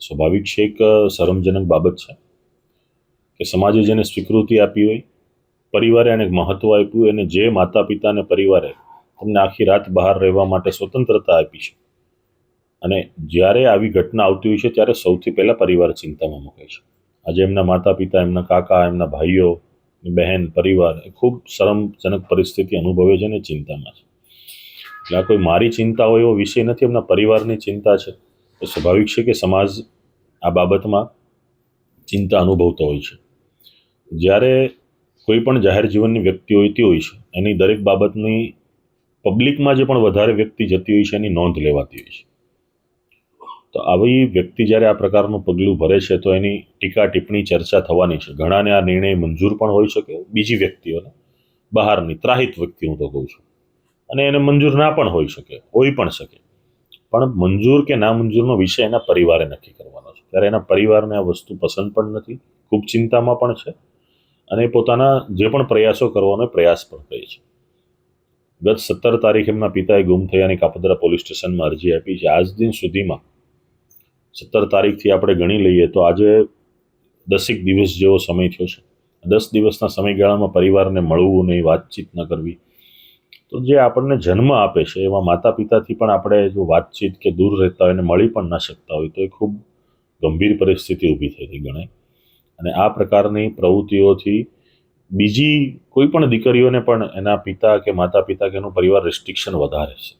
સ્વાભાવિક છે, એક શરમજનક બાબત છે કે સમાજે જેને સ્વીકૃતિ આપી હોય, પરિવારે એને મહત્વ આપ્યું હોય, અને જે માતા પિતા અને પરિવારે તમને આખી રાત બહાર રહેવા માટે સ્વતંત્રતા આપી છે, અને જ્યારે આવી ઘટના આવતી હોય છે ત્યારે સૌથી પહેલાં પરિવાર ચિંતામાં મુકાય છે. આજે એમના માતા પિતા, એમના કાકા, એમના ભાઈઓ, બહેન, પરિવાર એ ખૂબ શરમજનક પરિસ્થિતિ અનુભવે છે અને ચિંતામાં છે. એટલે આ કોઈ મારી ચિંતા હોય એવો વિષય નથી, એમના પરિવારની ચિંતા છે. તો સ્વાભાવિક છે કે સમાજ આ બાબતમાં ચિંતા અનુભવતો હોય છે. જ્યારે કોઈ પણ જાહેર જીવનની વ્યક્તિ હોતી હોય છે, એની દરેક બાબતની પબ્લિકમાં જે પણ વધારે વ્યક્તિ જતી હોય છે એની નોંધ લેવાતી હોય છે. તો આવી વ્યક્તિ જ્યારે આ પ્રકારનું પગલું ભરે છે તો એની ટીકા ટિપ્પણી ચર્ચા થવાની છે. ઘણાને આ નિર્ણય મંજૂર પણ હોઈ શકે, બીજી વ્યક્તિઓને, બહારની ત્રાહિત વ્યક્તિ હું તો કહું છું, અને એને મંજૂર ના પણ હોઈ શકે, હોઈ પણ શકે. પણ મંજૂર કે ના મંજૂરનો વિષય એના પરિવારે નક્કી કરવાનો છે. ત્યારે એના પરિવારને આ વસ્તુ પસંદ પણ નથી, ખૂબ ચિંતામાં પણ છે, અને પોતાના જે પણ પ્રયાસો કરવાનો પ્રયાસ પણ કરે છે. ગત 17 તારીખે એમના પિતાએ ગુમ થયાની કાપોદ્રા પોલીસ સ્ટેશનમાં અરજી આપી છે. આજ દિન સુધીમાં 17 તારીખથી આપણે ગણી લઈએ તો આજે 10 દિવસ જેવો સમય થયો છે. 10 દિવસના સમયગાળામાં પરિવારને મળવું નહીં, વાતચીત ન કરવી, તો જે આપણને જન્મ આપે છે એવા માતા પિતાથી પણ આપણે જો વાતચીત કે દૂર રહેતા હોય અને મળી પણ ન શકતા હોય તો એ ખૂબ ગંભીર પરિસ્થિતિ ઊભી થઈ ગણાય. અને આ પ્રકારની પ્રવૃત્તિઓથી બીજી કોઈ પણ દીકરીઓને પણ એના પિતા કે માતા પિતા કે એનો પરિવાર રિસ્ટ્રિક્શન વધારે છે.